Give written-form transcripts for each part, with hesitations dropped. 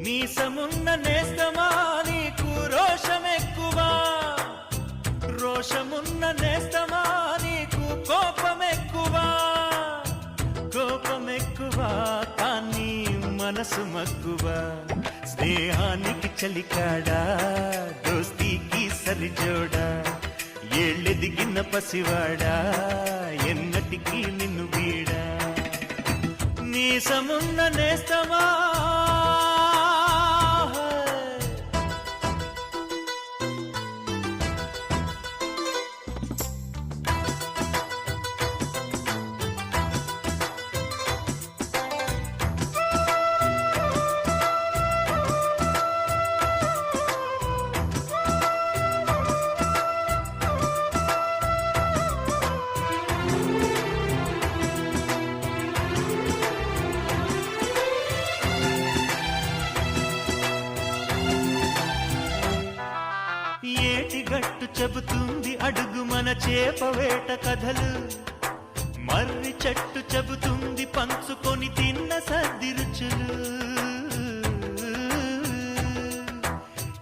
మీసమున్న నేస్తమా నీకు రోషమెక్కువా, రోషమున్న నేస్తమా నీకు కోపమెక్కువా, కోపమెక్కువా కానీ మనసు మక్కువా. స్నేహానికి చలికాడా దోస్తీకి సరిజోడా, ఏళ్ళెదిగిన పసివాడా ఎన్నటికీ నిన్ను వీడా. మీసమున్న నేస్తమా ఏటిగట్టు చెబుతుంది అడుగు మన చేపవేట కథలు, మర్రి చెట్టు చెబుతుంది పంచుకొని తిన్న సద్ది రుచులు,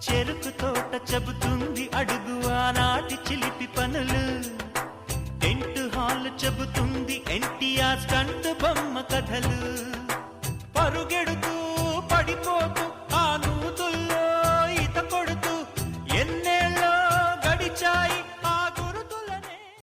చెరుకు తోట చెబుతుంది అడుగు ఆనాటి చిలిపి పనులు, టెంట్ హాల్ చెబుతుంది